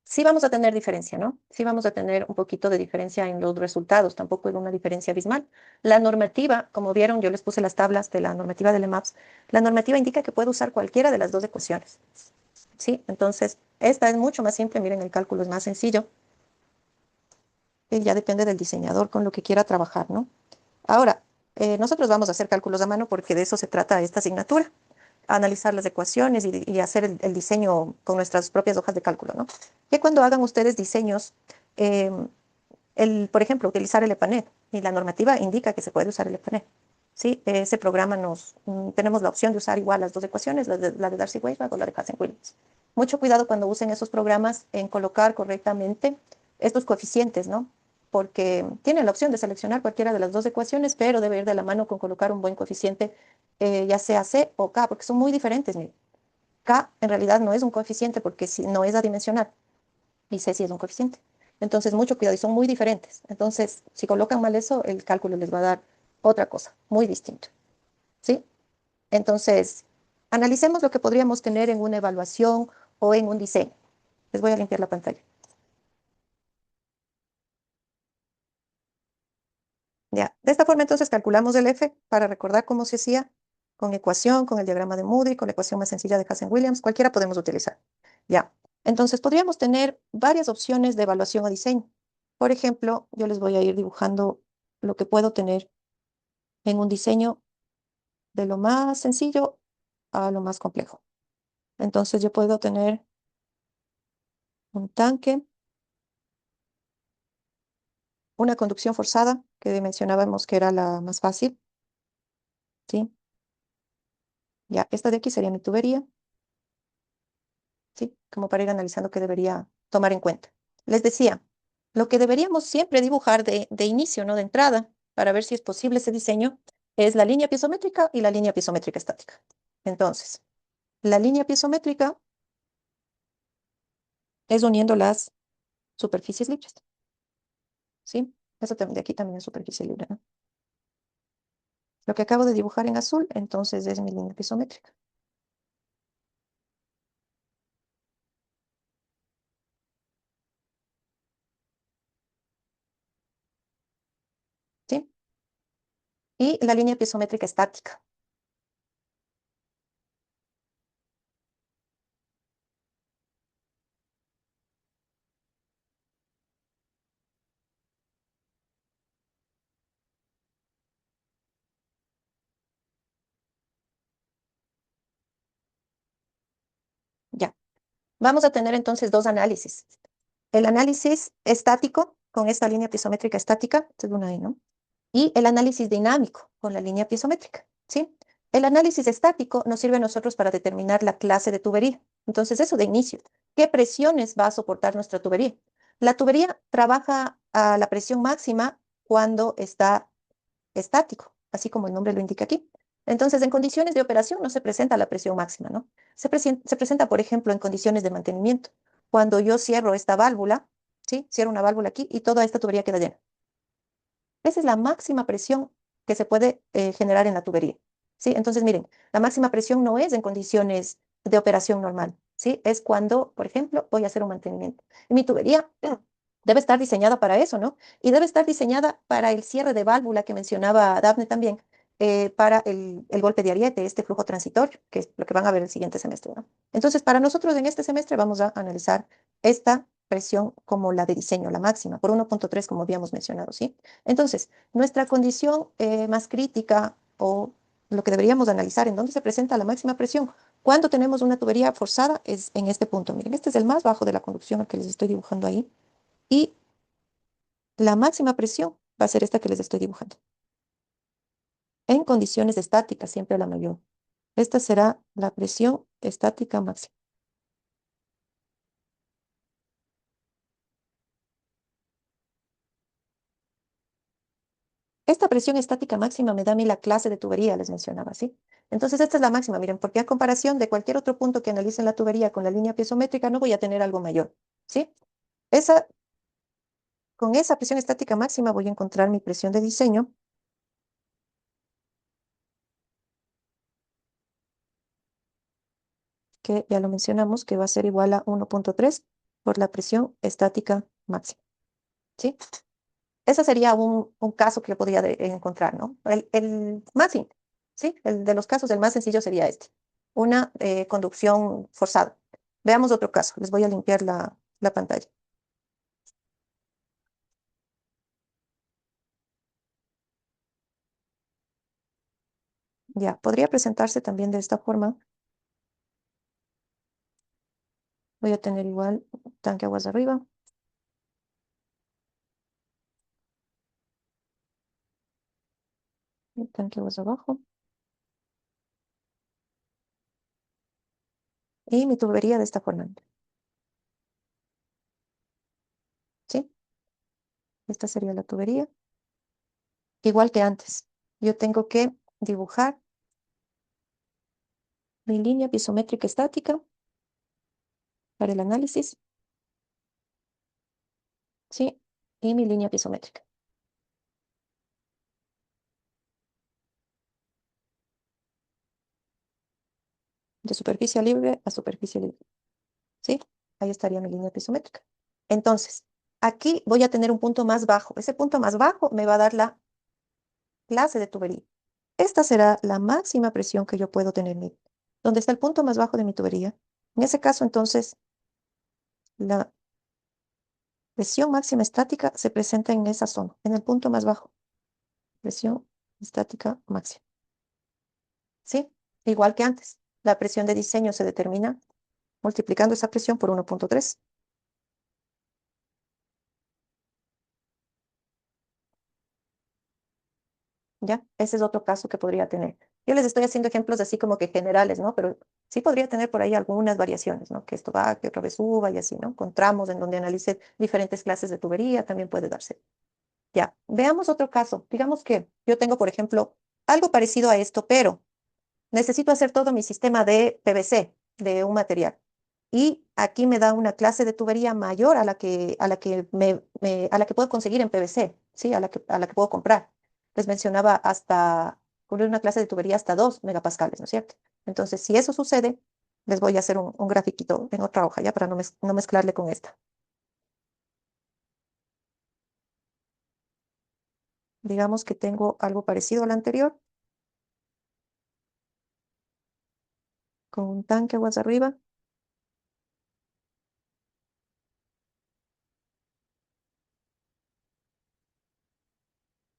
sí vamos a tener diferencia, ¿no? Sí vamos a tener un poquito de diferencia en los resultados, tampoco es una diferencia abismal. La normativa, como vieron, yo les puse las tablas de la normativa del EMAPS, la normativa indica que puedo usar cualquiera de las dos ecuaciones, ¿sí? Entonces, esta es mucho más simple, miren, el cálculo es más sencillo, ya depende del diseñador con lo que quiera trabajar, ¿no? Ahora, nosotros vamos a hacer cálculos a mano porque de eso se trata esta asignatura, analizar las ecuaciones y hacer el diseño con nuestras propias hojas de cálculo, ¿no? Que cuando hagan ustedes diseños, eh, por ejemplo, utilizar el EPANET, y la normativa indica que se puede usar el EPANET, ¿sí? Ese programa tenemos la opción de usar igual las dos ecuaciones, la de Darcy-Weisbach o la de Hassen-Williams. Mucho cuidado cuando usen esos programas en colocar correctamente estos coeficientes, ¿no? Porque tienen la opción de seleccionar cualquiera de las dos ecuaciones, pero debe ir de la mano con colocar un buen coeficiente, ya sea C o K, porque son muy diferentes. Miren. K en realidad no es un coeficiente porque no es adimensional, y C sí es un coeficiente. Entonces, mucho cuidado y son muy diferentes. Entonces, si colocan mal eso, el cálculo les va a dar otra cosa, muy distinto. ¿Sí? Entonces, analicemos lo que podríamos tener en una evaluación o en un diseño. Les voy a limpiar la pantalla. Ya, de esta forma entonces calculamos el F para recordar cómo se hacía con ecuación, con el diagrama de Moody, con la ecuación más sencilla de Hazen-Williams, cualquiera podemos utilizar. Ya, entonces podríamos tener varias opciones de evaluación o diseño. Por ejemplo, yo les voy a ir dibujando lo que puedo tener en un diseño de lo más sencillo a lo más complejo. Entonces yo puedo tener un tanque, una conducción forzada, que mencionábamos que era la más fácil, ¿sí? Ya, esta de aquí sería mi tubería. ¿Sí? Como para ir analizando qué debería tomar en cuenta. Les decía, lo que deberíamos siempre dibujar de inicio, ¿no? De entrada, para ver si es posible ese diseño, es la línea piezométrica y la línea piezométrica estática. Entonces, la línea piezométrica es uniendo las superficies libres, ¿sí? Eso de aquí también es superficie libre, ¿no? Lo que acabo de dibujar en azul, entonces es mi línea piezométrica, ¿sí? Y la línea piezométrica estática. Ya. Vamos a tener entonces dos análisis. El análisis estático con esta línea piezométrica estática, esto es una ahí, ¿no? Y el análisis dinámico con la línea piezométrica, ¿sí? El análisis estático nos sirve a nosotros para determinar la clase de tubería. Entonces, eso de inicio, ¿qué presiones va a soportar nuestra tubería? La tubería trabaja a la presión máxima cuando está estático, así como el nombre lo indica aquí. Entonces, en condiciones de operación no se presenta la presión máxima, ¿no? Se presenta, por ejemplo, en condiciones de mantenimiento. Cuando yo cierro esta válvula, ¿sí? Cierro una válvula aquí y toda esta tubería queda llena. Esa es la máxima presión que se puede generar en la tubería, ¿sí? Entonces, miren, la máxima presión no es en condiciones de operación normal, ¿sí? Es cuando, por ejemplo, voy a hacer un mantenimiento. Y mi tubería debe estar diseñada para eso, ¿no? Y debe estar diseñada para el cierre de válvula que mencionaba Dafne también, para el golpe de ariete, este flujo transitorio, que es lo que van a ver el siguiente semestre, ¿no? Entonces, para nosotros en este semestre vamos a analizar esta presión como la de diseño, la máxima, por 1.3, como habíamos mencionado, ¿sí? Entonces, nuestra condición más crítica o lo que deberíamos analizar en dónde se presenta la máxima presión cuando tenemos una tubería forzada es en este punto. Miren, este es el más bajo de la conducción al que les estoy dibujando ahí. Y la máxima presión va a ser esta que les estoy dibujando. En condiciones estáticas, siempre la mayor. Esta será la presión estática máxima. Esta presión estática máxima me da a mí la clase de tubería, les mencionaba, ¿sí? Entonces, esta es la máxima, miren, porque a comparación de cualquier otro punto que analicen la tubería con la línea piezométrica, no voy a tener algo mayor, ¿sí? Esa, con esa presión estática máxima voy a encontrar mi presión de diseño, que ya lo mencionamos, que va a ser igual a 1.3 por la presión estática máxima, ¿sí? Ese sería un caso que yo podría encontrar, ¿no? El más simple, ¿sí? El de los casos, el más sencillo sería este, una conducción forzada. Veamos otro caso, les voy a limpiar la pantalla. Ya, podría presentarse también de esta forma. Voy a tener igual tanque aguas arriba y tanque aguas abajo. Y mi tubería de esta forma, ¿sí? Esta sería la tubería. Igual que antes, yo tengo que dibujar mi línea pisométrica estática para el análisis. ¿sí? Y mi línea piezométrica. De superficie libre a superficie libre, ¿sí? Ahí estaría mi línea piezométrica. Entonces, aquí voy a tener un punto más bajo. Ese punto más bajo me va a dar la clase de tubería. Esta será la máxima presión que yo puedo tener. ¿Dónde está el punto más bajo de mi tubería? En ese caso, entonces, la presión máxima estática se presenta en esa zona, en el punto más bajo. Presión estática máxima. ¿Sí? Igual que antes. La presión de diseño se determina multiplicando esa presión por 1.3. ¿Ya? Ese es otro caso que podría tener. Yo les estoy haciendo ejemplos así como que generales, ¿no? Pero sí podría tener por ahí algunas variaciones, ¿no? Que esto va, que otra vez suba y así, ¿no? Con tramos en donde analice diferentes clases de tubería también puede darse. Ya, veamos otro caso. Digamos que yo tengo, por ejemplo, algo parecido a esto, pero necesito hacer todo mi sistema de PVC, de un material. Y aquí me da una clase de tubería mayor a la que puedo conseguir en PVC, ¿sí? A la que puedo comprar. Les mencionaba hasta cubrir una clase de tubería hasta 2 megapascales, ¿no es cierto? Entonces, si eso sucede, les voy a hacer un grafiquito en otra hoja, ya, para no mezclarle con esta. Digamos que tengo algo parecido al anterior, con un tanque aguas arriba,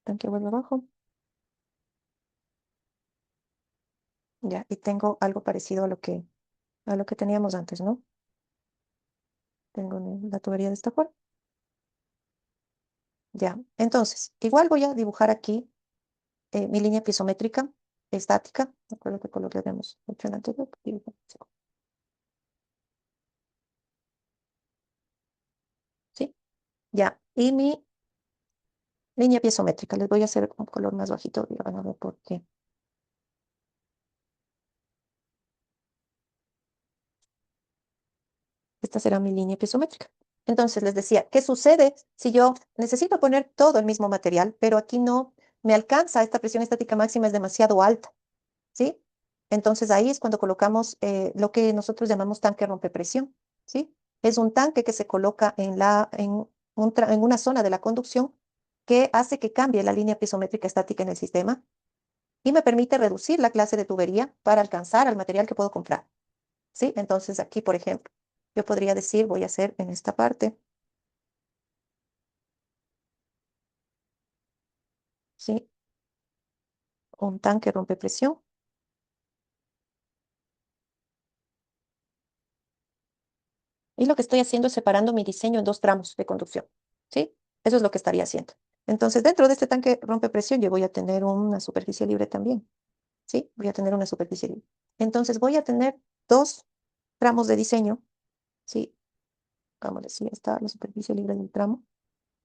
tanque aguas abajo, ya, y tengo algo parecido a lo que teníamos antes, ¿no? Tengo la tubería de esta forma. Ya, entonces, igual voy a dibujar aquí mi línea piezométrica estática. De acuerdo qué color le habíamos hecho en el anterior. ¿Sí? Ya, y mi línea piezométrica. Les voy a hacer un color más bajito. Y van a ver por qué. Esta será mi línea piezométrica. Entonces les decía, ¿qué sucede si yo necesito poner todo el mismo material, pero aquí no me alcanza, esta presión estática máxima es demasiado alta? ¿Sí? Entonces ahí es cuando colocamos lo que nosotros llamamos tanque rompepresión, ¿sí? Es un tanque que se coloca en una zona de la conducción que hace que cambie la línea piezométrica estática en el sistema y me permite reducir la clase de tubería para alcanzar al material que puedo comprar, ¿sí? Entonces aquí, por ejemplo, yo podría decir, voy a hacer en esta parte, ¿sí? Un tanque rompepresión. Y lo que estoy haciendo es separando mi diseño en dos tramos de conducción, ¿sí? Eso es lo que estaría haciendo. Entonces, dentro de este tanque rompe presión, yo voy a tener una superficie libre también, ¿sí? Voy a tener una superficie libre. Entonces, voy a tener dos tramos de diseño, ¿sí? Como decía, está la superficie libre del tramo,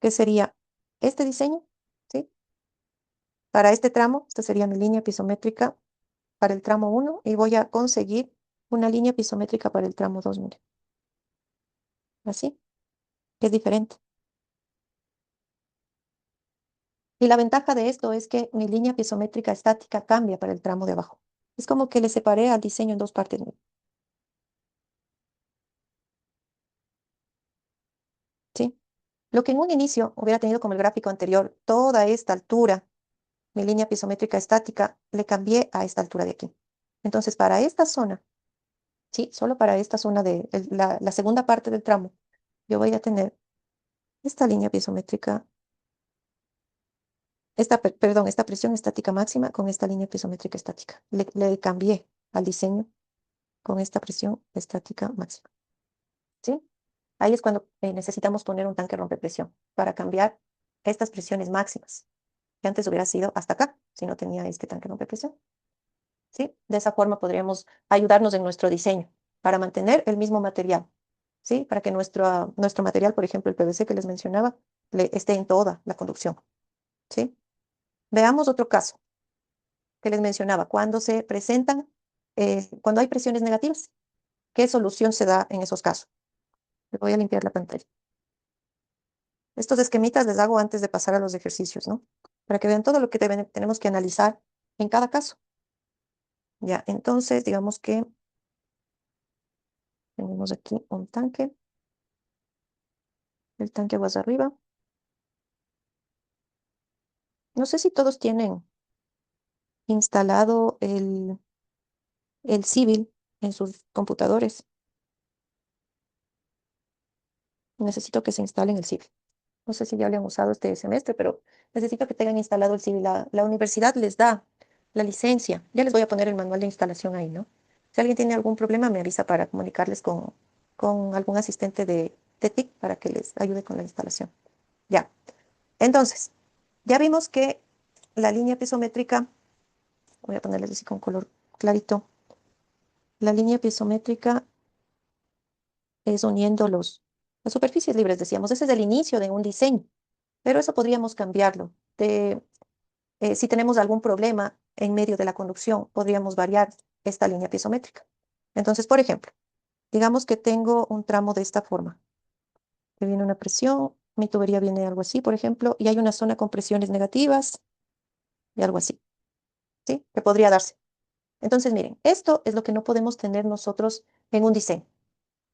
que sería este diseño, ¿sí? Para este tramo, esta sería mi línea pisométrica para el tramo 1 y voy a conseguir una línea pisométrica para el tramo 2, mire, así, que es diferente. Y la ventaja de esto es que mi línea piezométrica estática cambia para el tramo de abajo. Es como que le separé al diseño en dos partes. ¿Sí? Lo que en un inicio hubiera tenido como el gráfico anterior, toda esta altura, mi línea piezométrica estática, le cambié a esta altura de aquí. Entonces, para esta zona, sí, solo para esta zona de la segunda parte del tramo, yo voy a tener esta línea piezométrica, perdón, esta presión estática máxima con esta línea piezométrica estática. Le cambié al diseño con esta presión estática máxima. ¿Sí? Ahí es cuando necesitamos poner un tanque rompepresión para cambiar estas presiones máximas, que antes hubiera sido hasta acá, si no tenía este tanque rompepresión. ¿Sí? De esa forma podríamos ayudarnos en nuestro diseño para mantener el mismo material, ¿sí? Para que nuestro material, por ejemplo, el PVC que les mencionaba, esté en toda la conducción, ¿sí? Veamos otro caso que les mencionaba, cuando hay presiones negativas, ¿qué solución se da en esos casos? Les voy a limpiar la pantalla. Estos esquemitas les hago antes de pasar a los ejercicios, ¿no? Para que vean todo lo que tenemos que analizar en cada caso. Ya, entonces, digamos que tenemos aquí un tanque, el tanque aguas arriba. No sé si todos tienen instalado el Civil en sus computadores. Necesito que se instalen el Civil. No sé si ya lo han usado este semestre, pero necesito que tengan instalado el Civil. La universidad les da la licencia. Ya les voy a poner el manual de instalación ahí, ¿no? Si alguien tiene algún problema, me avisa para comunicarles con algún asistente de TIC para que les ayude con la instalación. Ya. Entonces, ya vimos que la línea piezométrica, voy a ponerles así con color clarito, la línea piezométrica es uniendo las superficies libres, decíamos. Ese es el inicio de un diseño, pero eso podríamos cambiarlo. Si tenemos algún problema en medio de la conducción, podríamos variar esta línea piezométrica. Entonces, por ejemplo, digamos que tengo un tramo de esta forma, que viene una presión, mi tubería viene algo así, por ejemplo, y hay una zona con presiones negativas y algo así, ¿sí? Que podría darse. Entonces, miren, esto es lo que no podemos tener nosotros en un diseño,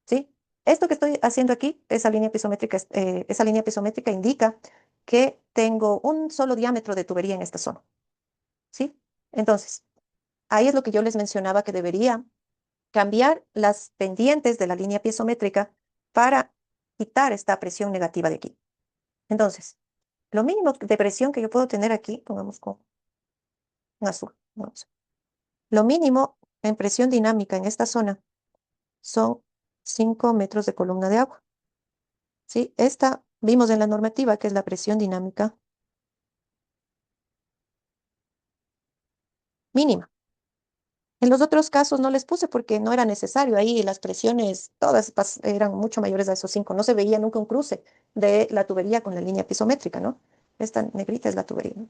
¿sí? Esto que estoy haciendo aquí, esa línea piezométrica indica que tengo un solo diámetro de tubería en esta zona, ¿sí? Entonces, ahí es lo que yo les mencionaba que debería cambiar las pendientes de la línea piezométrica para quitar esta presión negativa de aquí. Entonces, lo mínimo de presión que yo puedo tener aquí, pongamos con un azul, vamos. Lo mínimo en presión dinámica en esta zona son 5 metros de columna de agua. ¿Sí? Esta vimos en la normativa que es la presión dinámica mínima. En los otros casos no les puse porque no era necesario. Ahí las presiones todas eran mucho mayores a esos 5. No se veía nunca un cruce de la tubería con la línea piezométrica, ¿no? Esta negrita es la tubería, ¿no?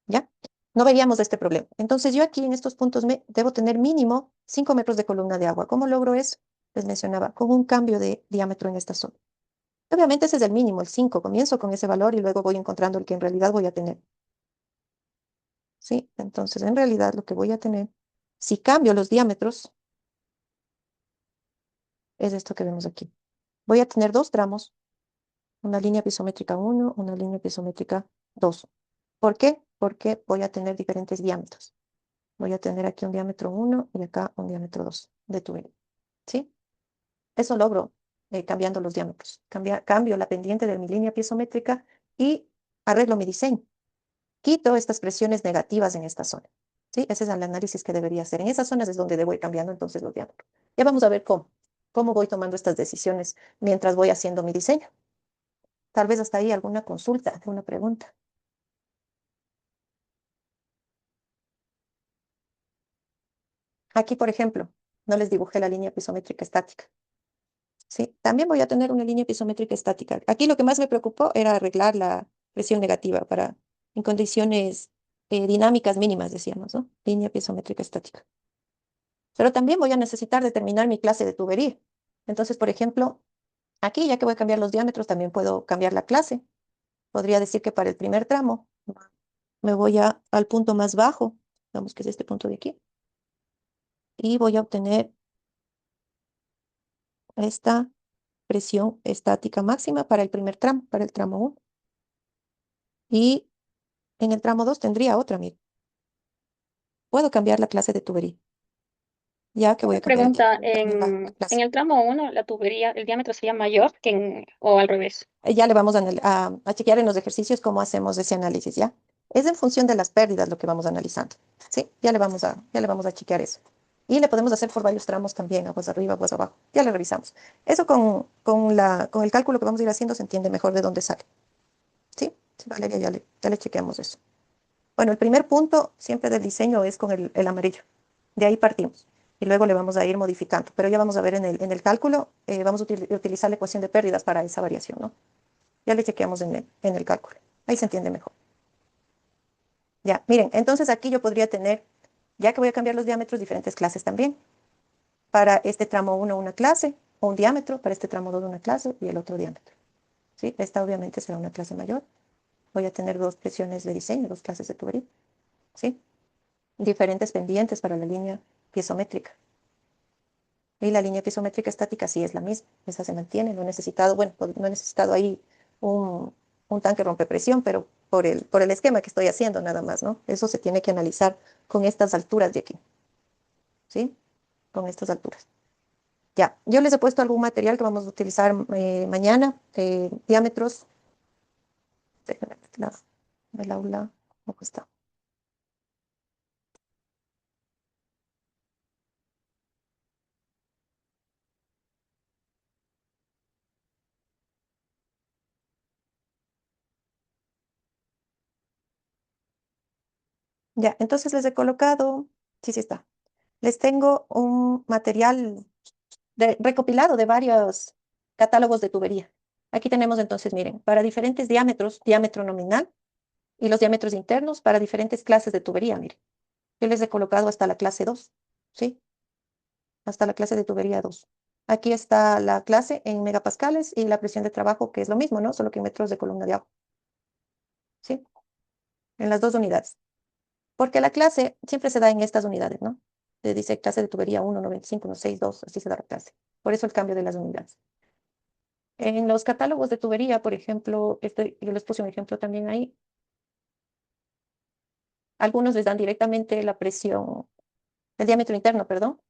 ¿Ya? No veíamos este problema. Entonces yo aquí en estos puntos debo tener mínimo 5 metros de columna de agua. ¿Cómo logro eso? Les mencionaba, con un cambio de diámetro en esta zona. Obviamente ese es el mínimo, el 5. Comienzo con ese valor y luego voy encontrando el que en realidad voy a tener. ¿Sí? Entonces, en realidad lo que voy a tener, si cambio los diámetros, es esto que vemos aquí. Voy a tener dos tramos, una línea pisométrica 1, una línea pisométrica 2. ¿Por qué? Porque voy a tener diferentes diámetros. Voy a tener aquí un diámetro 1 y acá un diámetro 2 de tubería. ¿Sí? Eso logro cambiando los diámetros. Cambio la pendiente de mi línea piezométrica y arreglo mi diseño. Quito estas presiones negativas en esta zona. ¿Sí? Ese es el análisis que debería hacer. En esas zonas es donde debo ir cambiando entonces los diámetros. Ya vamos a ver cómo voy tomando estas decisiones mientras voy haciendo mi diseño. Tal vez hasta ahí alguna consulta, alguna pregunta. Aquí, por ejemplo, no les dibujé la línea pisométrica estática. ¿Sí? También voy a tener una línea pisométrica estática. Aquí lo que más me preocupó era arreglar la presión negativa en condiciones dinámicas mínimas, decíamos, ¿no? Línea pisométrica estática. Pero también voy a necesitar determinar mi clase de tubería. Entonces, por ejemplo, aquí, ya que voy a cambiar los diámetros, también puedo cambiar la clase. Podría decir que para el primer tramo me voy al punto más bajo, digamos que es este punto de aquí, y voy a obtener esta presión estática máxima para el primer tramo, para el tramo 1. Y en el tramo 2 tendría otra, mira. Puedo cambiar la clase de tubería, ya que voy Una a cambiar aquí pregunta, también la en clase. el tramo uno la tubería, el diámetro sería mayor o al revés. Ya le vamos a chequear en los ejercicios cómo hacemos ese análisis, ¿ya? Es en función de las pérdidas lo que vamos analizando, ¿sí? Ya le vamos a chequear eso. Y le podemos hacer por varios tramos también, aguas arriba, aguas abajo. Ya le revisamos. Eso con el cálculo que vamos a ir haciendo se entiende mejor de dónde sale, ¿sí? Sí, Valeria, ya le chequeamos eso. Bueno, el primer punto siempre del diseño es con el amarillo. De ahí partimos. Y luego le vamos a ir modificando. Pero ya vamos a ver en el cálculo, vamos a utilizar la ecuación de pérdidas para esa variación, ¿no? Ya le chequeamos en el cálculo. Ahí se entiende mejor. Ya, miren, entonces aquí yo podría tener, ya que voy a cambiar los diámetros, diferentes clases también. Para este tramo 1 una clase, un diámetro para este tramo 2 de una clase y el otro diámetro. ¿Sí? Esta obviamente será una clase mayor. Voy a tener dos presiones de diseño, dos clases de tubería. ¿Sí? Diferentes pendientes para la línea piezométrica. Y la línea piezométrica estática sí es la misma, esa se mantiene, no he necesitado, bueno, no he necesitado ahí un, un tanque rompepresión, pero por el esquema que estoy haciendo nada más, ¿no? Eso se tiene que analizar con estas alturas de aquí, ¿sí? Con estas alturas. Ya, yo les he puesto algún material que vamos a utilizar mañana, diámetros, déjenme ver el aula, ¿cómo está? Ya, entonces les he colocado, sí, sí está. Les tengo un material recopilado de varios catálogos de tubería. Aquí tenemos entonces, miren, para diferentes diámetros, diámetro nominal y los diámetros internos para diferentes clases de tubería, miren. Yo les he colocado hasta la clase 2, ¿sí? Hasta la clase de tubería 2. Aquí está la clase en megapascales y la presión de trabajo, que es lo mismo, ¿no? Solo que en metros de columna de agua, ¿sí? En las dos unidades. Porque la clase siempre se da en estas unidades, ¿no? Se dice clase de tubería 1, 95, 2, así se da la clase. Por eso el cambio de las unidades. En los catálogos de tubería, por ejemplo, yo les puse un ejemplo también ahí. Algunos les dan directamente la presión, el diámetro interno, perdón,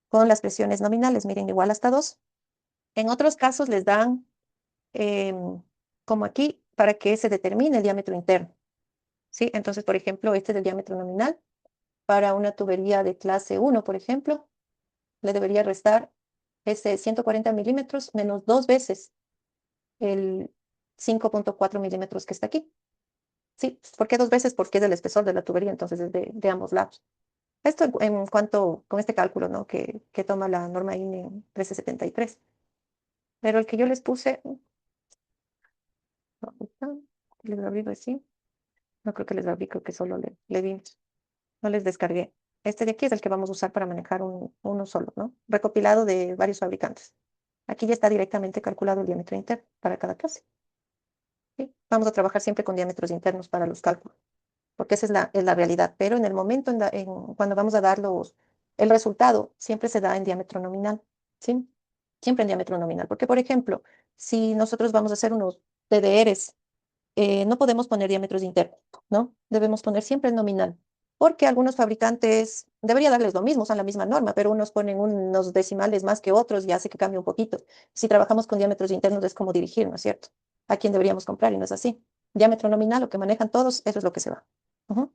con las presiones nominales, miren, igual hasta 2. En otros casos les dan, como aquí, para que se determine el diámetro interno, ¿sí? Entonces, por ejemplo, este es el diámetro nominal. Para una tubería de clase 1, por ejemplo, le debería restar ese 140 milímetros menos dos veces el 5,4 milímetros que está aquí. Sí, ¿por qué dos veces? Porque es el espesor de la tubería, entonces es de ambos lados. Esto en cuanto, con este cálculo, ¿no? Que toma la norma INE 1373. Pero el que yo les puse, ahorita, les abrí recién. No creo que les abrí, creo que solo le di, no les descargué. Este de aquí es el que vamos a usar para manejar uno solo, ¿no? Recopilado de varios fabricantes. Aquí ya está directamente calculado el diámetro interno para cada clase. ¿Sí? Vamos a trabajar siempre con diámetros internos para los cálculos, porque esa es la realidad. Pero en el momento, cuando vamos a dar el resultado, siempre se da en diámetro nominal, ¿sí? Siempre en diámetro nominal. Porque, por ejemplo, si nosotros vamos a hacer unos TDRs, no podemos poner diámetros internos, ¿no? Debemos poner siempre el nominal. Porque algunos fabricantes, debería darles lo mismo, son la misma norma, pero unos ponen unos decimales más que otros y hace que cambie un poquito. Si trabajamos con diámetros internos es como dirigir, ¿no es cierto? A quién deberíamos comprar y no es así. Diámetro nominal, lo que manejan todos, eso es lo que se va. Ujú.